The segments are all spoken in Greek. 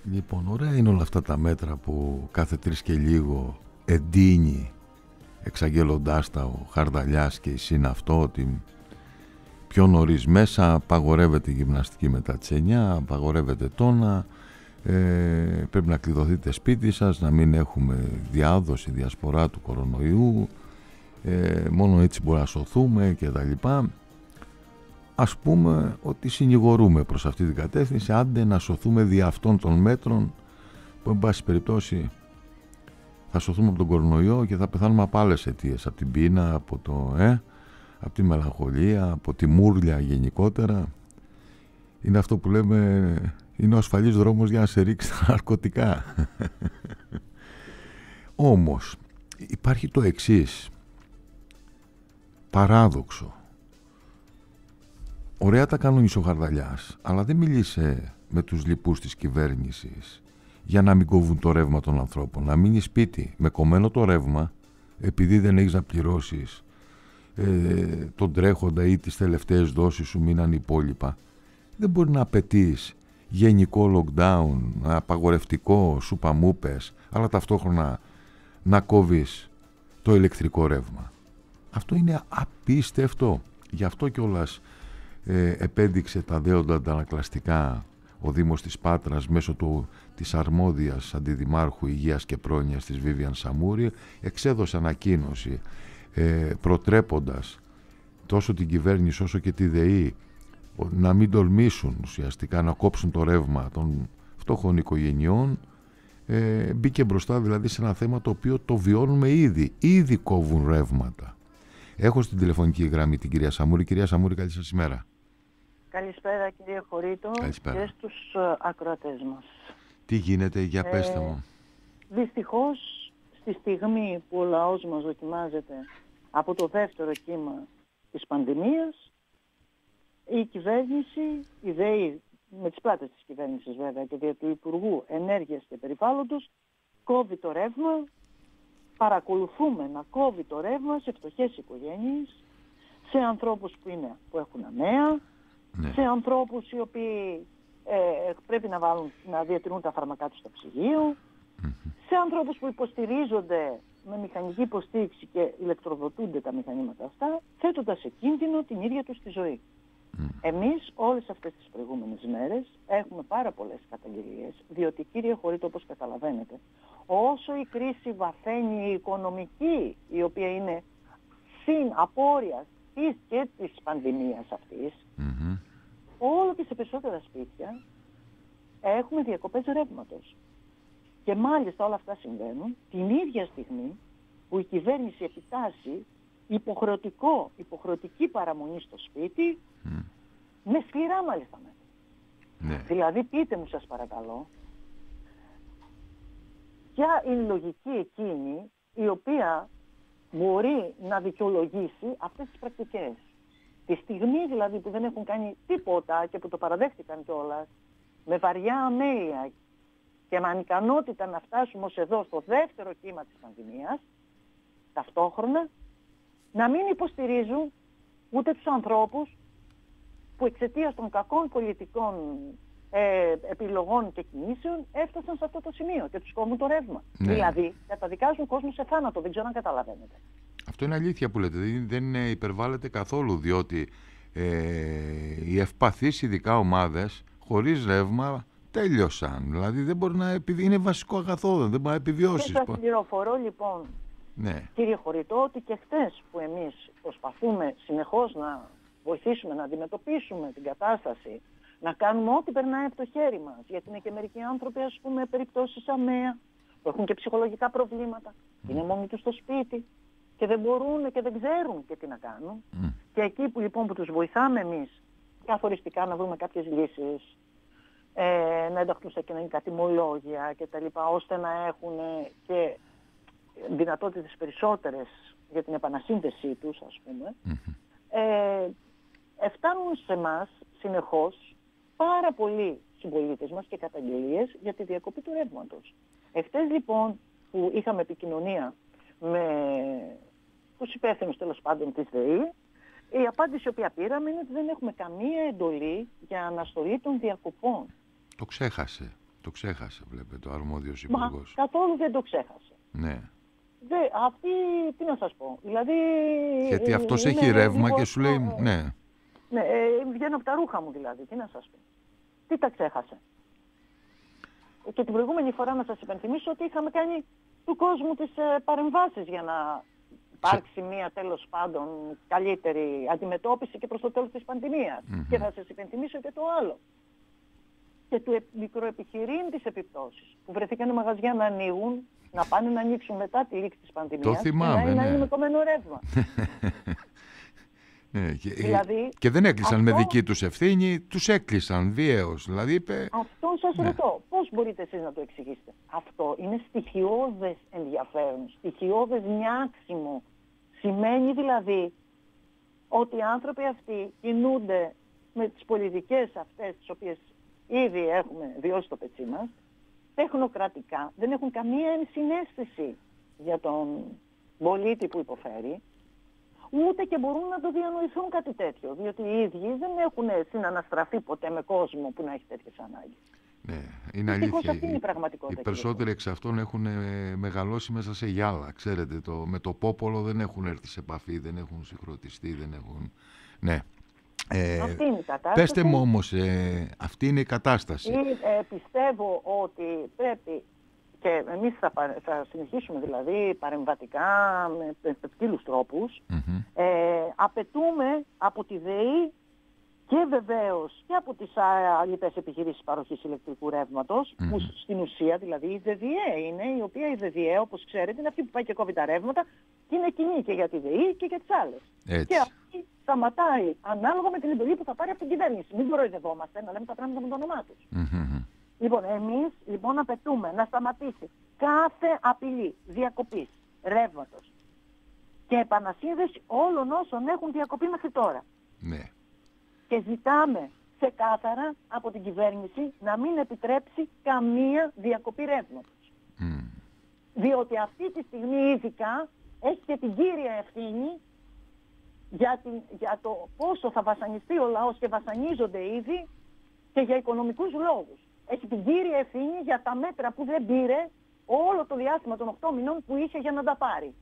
Λοιπόν, ωραία είναι όλα αυτά τα μέτρα που κάθε 3 και λίγο εντείνει εξαγγέλλοντάς τα ο Χαρδαλιάς και η ΣΥΝ αυτό, ότι πιο νωρίς μέσα απαγορεύεται η γυμναστική μετά τις 9, απαγορεύεται τόνα, πρέπει να κλειδωθείτε σπίτι σας, να μην έχουμε διάδοση, διασπορά του κορονοϊού, μόνο έτσι μπορούμε να σωθούμε και τα λοιπά. Ας πούμε ότι συνηγορούμε προς αυτή την κατεύθυνση, άντε να σωθούμε δι' αυτών των μέτρων που εν πάση περιπτώσει θα σωθούμε από τον κορονοϊό και θα πεθάνουμε από άλλες αιτίες, από την πείνα, από τη μελαγχολία, από τη μούρλια γενικότερα. Είναι αυτό που λέμε, είναι ο ασφαλής δρόμος για να σε ρίξει τα ναρκωτικά. Όμως υπάρχει το εξής παράδοξο. Ωραία τα κανόνισε ο Χαρδαλιάς, αλλά δεν μίλησε με τους λοιπούς της κυβέρνησης για να μην κόβουν το ρεύμα των ανθρώπων. Να μείνει σπίτι με κομμένο το ρεύμα, επειδή δεν έχεις να πληρώσεις τον τρέχοντα ή τις τελευταίες δόσεις σου μείναν υπόλοιπα. Δεν μπορεί να απαιτείς γενικό lockdown, απαγορευτικό, σουπαμούπες, αλλά ταυτόχρονα να κόβεις το ηλεκτρικό ρεύμα. Αυτό είναι απίστευτο. Γι' αυτό κιόλας επέδειξε τα δέοντα αντανακλαστικά ο Δήμος της Πάτρας μέσω της αρμόδιας Αντιδημάρχου Υγείας και Πρόνοιας της Βίβιαν Σαμούρη, εξέδωσε ανακοίνωση προτρέποντας τόσο την κυβέρνηση όσο και τη ΔΕΗ να μην τολμήσουν ουσιαστικά να κόψουν το ρεύμα των φτωχών οικογενειών. Μπήκε μπροστά δηλαδή σε ένα θέμα το οποίο το βιώνουμε ήδη κόβουν ρεύματα. Έχω στην τηλεφωνική γραμμή την κυρία Σαμούρη. Κυρία Σαμούρη, καλή σας ημέρα. Καλησπέρα κύριε Χωρίτο. Καλησπέρα. Και στους ακροατές μας. Τι γίνεται, για πέστε μου. Δυστυχώς στη στιγμή που ο λαός μας δοκιμάζεται από το δεύτερο κύμα της πανδημίας, η κυβέρνηση, η ΔΕΗ, με τις πλάτες της κυβέρνησης βέβαια και δια του Υπουργού Ενέργειας και Περιβάλλοντος, κόβει το ρεύμα, παρακολουθούμε να κόβει το ρεύμα σε φτωχές οικογένειες, σε ανθρώπους που έχουν αμαία, σε ανθρώπους οι οποίοι πρέπει να διατηρούν τα φάρμακά τους στο ψυγείο, σε ανθρώπους που υποστηρίζονται με μηχανική υποστήριξη και ηλεκτροδοτούνται τα μηχανήματα αυτά, θέτοντας σε κίνδυνο την ίδια τους τη ζωή. Εμείς όλες αυτές τις προηγούμενες μέρες έχουμε πάρα πολλές καταγγελίες, διότι κύριε Χωρίτο, όπως καταλαβαίνετε, όσο η κρίση βαθαίνει η οικονομική, η οποία είναι συν απόρρια και της πανδημίας αυτής, όλο και σε περισσότερα σπίτια έχουμε διακοπές ρεύματος. Και μάλιστα όλα αυτά συμβαίνουν την ίδια στιγμή που η κυβέρνηση επιτάσσει υποχρεωτική παραμονή στο σπίτι, με σκληρά μάλιστα μέτρα. Δηλαδή πείτε μου σας παρακαλώ, ποια είναι η λογική εκείνη η οποία μπορεί να δικαιολογήσει αυτές τις πρακτικές. Τη στιγμή δηλαδή που δεν έχουν κάνει τίποτα και που το παραδέχτηκαν κιόλας, με βαριά αμέλεια και με ανικανότητα να φτάσουμε ως εδώ στο δεύτερο κύμα της πανδημίας, ταυτόχρονα να μην υποστηρίζουν ούτε τους ανθρώπους που εξαιτίας των κακών πολιτικών επιλογών και κινήσεων έφτασαν σε αυτό το σημείο και τους κόβουν το ρεύμα. Δηλαδή καταδικάζουν κόσμο σε θάνατο, δεν ξέρω αν καταλαβαίνετε. Αυτό είναι αλήθεια που λέτε, δεν υπερβάλλεται καθόλου, διότι οι ευπαθείς ειδικά ομάδες χωρίς ρεύμα τέλειωσαν. Δηλαδή δεν μπορεί να είναι βασικό αγαθό, δεν μπορεί να επιβιώσει. Και σας πληροφορώ λοιπόν, κύριε Χωριτό, ότι και χτες που εμείς προσπαθούμε συνεχώς να βοηθήσουμε να αντιμετωπίσουμε την κατάσταση, να κάνουμε ό,τι περνάει από το χέρι μας, γιατί είναι και μερικοί άνθρωποι, ας πούμε, περιπτώσεις αμαία, που έχουν και ψυχολογικά προβλήματα, είναι μόνοι τους στο σπίτι και δεν μπορούν και δεν ξέρουν και τι να κάνουν. Και εκεί που λοιπόν που τους βοηθάμε εμείς καθοριστικά να βρούμε κάποιες λύσεις, να ενταχθούν στα κοινωνικά τιμολόγια και τα λοιπά, ώστε να έχουν και δυνατότητες περισσότερες για την επανασύνδεσή τους, ας πούμε, φτάνουν σε εμάς συνεχώς πάρα πολλοί συμπολίτες μας και καταγγελίες για τη διακοπή του ρεύματος. Εχθές λοιπόν που είχαμε επικοινωνία με τους υπεύθυνους τέλος πάντων της ΔΕΗ, η απάντηση οποία πήραμε είναι ότι δεν έχουμε καμία εντολή για αναστολή των διακοπών. Το ξέχασε. Το ξέχασε, βλέπετε, ο αρμόδιος Μα υπουργός. καθόλου δεν το ξέχασε. Ναι. Αυτή, τι να σας πω. Δηλαδή, Γιατί αυτός έχει ρεύμα και σου λέει, ναι. Ναι, βγαίνω από τα ρούχα μου δηλαδή, τι να σας πω. Τι τα ξέχασε. Και την προηγούμενη φορά να σας υπενθυμίσω ότι είχαμε κάνει του κόσμου τις παρεμβάσεις για να υπάρξει μία τέλος πάντων καλύτερη αντιμετώπιση και προς το τέλος της πανδημίας. Και θα σας υπενθυμίσω και το άλλο. Και του μικροεπιχειρήν τις επιπτώσεις. Που βρεθήκαν μαγαζιά να ανοίγουν, να πάνε να ανοίξουν μετά τη λήξη της πανδημίας. Το θυμάμαι, και να ναι. είναι με κομμένο ρεύμα. Ναι, Δηλαδή, και δεν έκλεισαν αυτό, με δική τους ευθύνη, τους έκλεισαν βίαιος. Δηλαδή είπε... Αυτό σας ρωτώ. Πώς μπορείτε εσείς να το εξηγήσετε. Αυτό είναι στοιχειώδες ενδιαφέρον, στοιχειώδες νιάξιμο. Σημαίνει δηλαδή ότι οι άνθρωποι αυτοί κινούνται με τις πολιτικές αυτές τις οποίες ήδη έχουμε βιώσει το πετσί μας, τεχνοκρατικά, δεν έχουν καμία ενσυναίσθηση για τον πολίτη που υποφέρει, ούτε και μπορούν να το διανοηθούν κάτι τέτοιο, διότι οι ίδιοι δεν έχουν συναναστραφεί ποτέ με κόσμο που να έχει τέτοιες ανάγκες. Ναι, είναι αλήθεια. Αυτή είναι η πραγματικότητα. Οι περισσότεροι εξ αυτών έχουν μεγαλώσει μέσα σε γυάλα. Ξέρετε, με το πόπολο δεν έχουν έρθει σε επαφή, δεν έχουν συγχρονιστεί, δεν έχουν... Ναι. Αυτή είναι η κατάσταση. Πέστε μου όμως, αυτή είναι η κατάσταση. Πιστεύω ότι πρέπει, και εμείς θα συνεχίσουμε δηλαδή παρεμβατικά με ποικίλους τρόπους, απαιτούμε από τη ΔΕΗ και βεβαίως και από τις άλλες επιχειρήσεις παροχής ηλεκτρικού ρεύματος, που στην ουσία δηλαδή η ΔΔΕ είναι, η οποία η ΔΔΕ, όπως ξέρετε, είναι αυτή που πάει και κόβει τα ρεύματα και είναι κοινή και για τη ΔΕΗ και για τις άλλες. Έτσι. Και αυτή σταματάει ανάλογα με την εντολή που θα πάρει από την κυβέρνηση. Μην κοροϊδευόμαστε, να λέμε τα πράγματα με το όνομά τους. Λοιπόν, εμείς λοιπόν απαιτούμε να σταματήσει κάθε απειλή διακοπής ρεύματος και επανασύνδεση όλων όσων έχουν διακοπεί μέχρι τώρα. Ναι. Και ζητάμε ξεκάθαρα από την κυβέρνηση να μην επιτρέψει καμία διακοπή ρεύματος. Διότι αυτή τη στιγμή ειδικά έχει και την κύρια ευθύνη για το πόσο θα βασανιστεί ο λαός, και βασανίζονται ήδη, και για οικονομικούς λόγους. Έχει την κύρια ευθύνη για τα μέτρα που δεν πήρε όλο το διάστημα των 8 μηνών που είχε για να τα πάρει.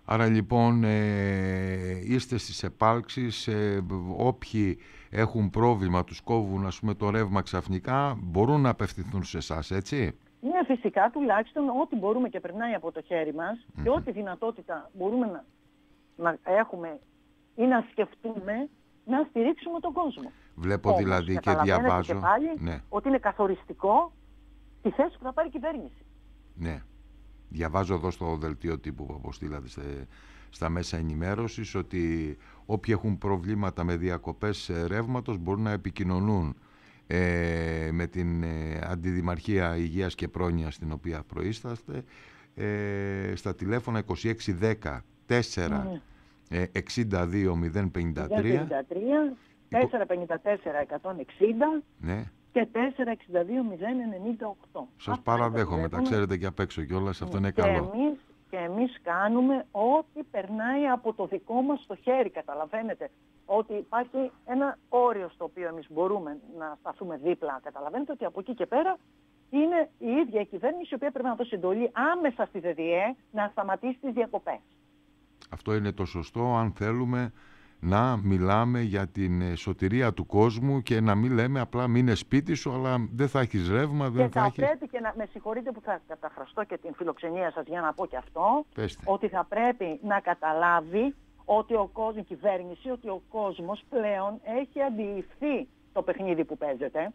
Άρα λοιπόν είστε στις επάλξεις, όποιοι έχουν πρόβλημα, τους κόβουν ας πούμε το ρεύμα ξαφνικά, μπορούν να απευθυνθούν σε εσάς, έτσι? Ναι, φυσικά, τουλάχιστον ό,τι μπορούμε και περνάει από το χέρι μας και ό,τι δυνατότητα μπορούμε να έχουμε ή να σκεφτούμε, να στηρίξουμε τον κόσμο. Βλέπω όμως, δηλαδή και διαβάζω και πάλι ότι είναι καθοριστικό τη θέση που θα πάρει η κυβέρνηση. Ναι. Διαβάζω εδώ στο δελτίο τύπου που αποστήλατε στα μέσα ενημέρωσης ότι όποιοι έχουν προβλήματα με διακοπές ρεύματος μπορούν να επικοινωνούν με την Αντιδημαρχία Υγείας και Πρόνοιας στην οποία προείσταστε στα τηλέφωνα 2610 4 62 053 454 160 ναι. και 462 098. Σας παραδέχομαι, τα ξέρετε και απ' έξω κιόλας, αυτό είναι καλό. Και εμείς κάνουμε ό,τι περνάει από το δικό μας το χέρι, καταλαβαίνετε. Ότι υπάρχει ένα όριο στο οποίο εμείς μπορούμε να σταθούμε δίπλα. Καταλαβαίνετε ότι από εκεί και πέρα είναι η ίδια η κυβέρνηση η οποία πρέπει να δώσει εντολή άμεσα στη ΔΔΕ να σταματήσει τις διακοπές. Αυτό είναι το σωστό αν θέλουμε να μιλάμε για την σωτηρία του κόσμου και να μην λέμε απλά μείνε σπίτι σου, αλλά δεν θα έχεις ρεύμα, δεν θα έχεις... πρέπει και να... Με συγχωρείτε που θα καταχραστώ και την φιλοξενία σας για να πω και αυτό, Πέστε. Ότι θα πρέπει να καταλάβει ότι η κυβέρνηση, ότι ο κόσμος πλέον έχει αντιληφθεί το παιχνίδι που παίζεται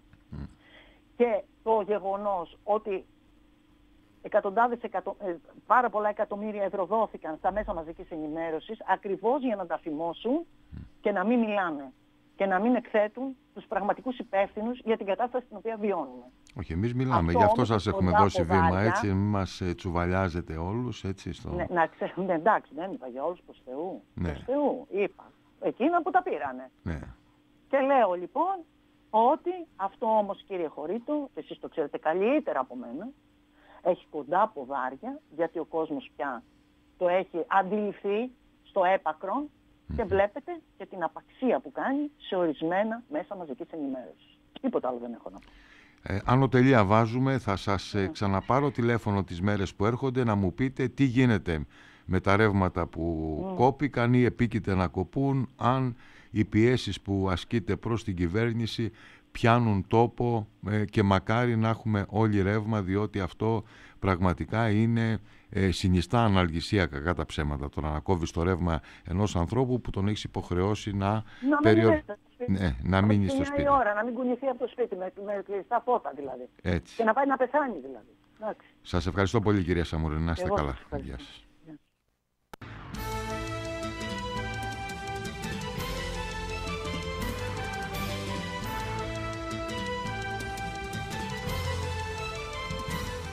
και το γεγονός ότι πάρα πολλά εκατομμύρια ευρώ δόθηκαν στα μέσα μαζικής ενημέρωσης ακριβώς για να τα φημώσουν και να μην μιλάνε και να μην εκθέτουν τους πραγματικούς υπεύθυνους για την κατάσταση την οποία βιώνουμε. Όχι, εμείς μιλάμε, γι' αυτό σας έχουμε δώσει βήμα, έτσι, μην μας τσουβαλιάζετε όλους, έτσι. Ναι, εντάξει, δεν είπα για όλους, προς Θεού. Ναι. Προς Θεού, είπα. Εκείνα που τα πήρανε. Ναι. Και λέω λοιπόν ότι αυτό όμως, κύριε Χωρίτο, και εσείς το ξέρετε καλύτερα από μένα, έχει κοντά ποδάρια, γιατί ο κόσμος πια το έχει αντιληφθεί στο έπακρον και βλέπετε και την απαξία που κάνει σε ορισμένα μέσα μαζικής ενημέρωσης. Τίποτα άλλο δεν έχω να πω. Άνω τελεία βάζουμε, θα σας ξαναπάρω τηλέφωνο τις μέρες που έρχονται να μου πείτε τι γίνεται με τα ρεύματα που κόπηκαν ή επίκειται να κοπούν, αν οι πιέσεις που ασκείται προς την κυβέρνηση πιάνουν τόπο και μακάρι να έχουμε όλοι ρεύμα, διότι αυτό πραγματικά είναι συνιστά αναλγησία, κακά τα ψέματα, το να κόβεις το ρεύμα ενός ανθρώπου που τον έχεις υποχρεώσει να μείνει στο σπίτι. Μια ώρα, να μην κουνηθεί από το σπίτι με κλειστά φώτα δηλαδή. Έτσι. Και να πάει να πεθάνει δηλαδή. Εντάξει. Σας ευχαριστώ πολύ κυρία Σαμουρίνη, να είστε καλά. Γεια σας.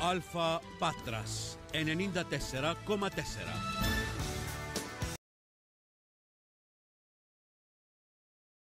Αλφα Πάτρας 94,4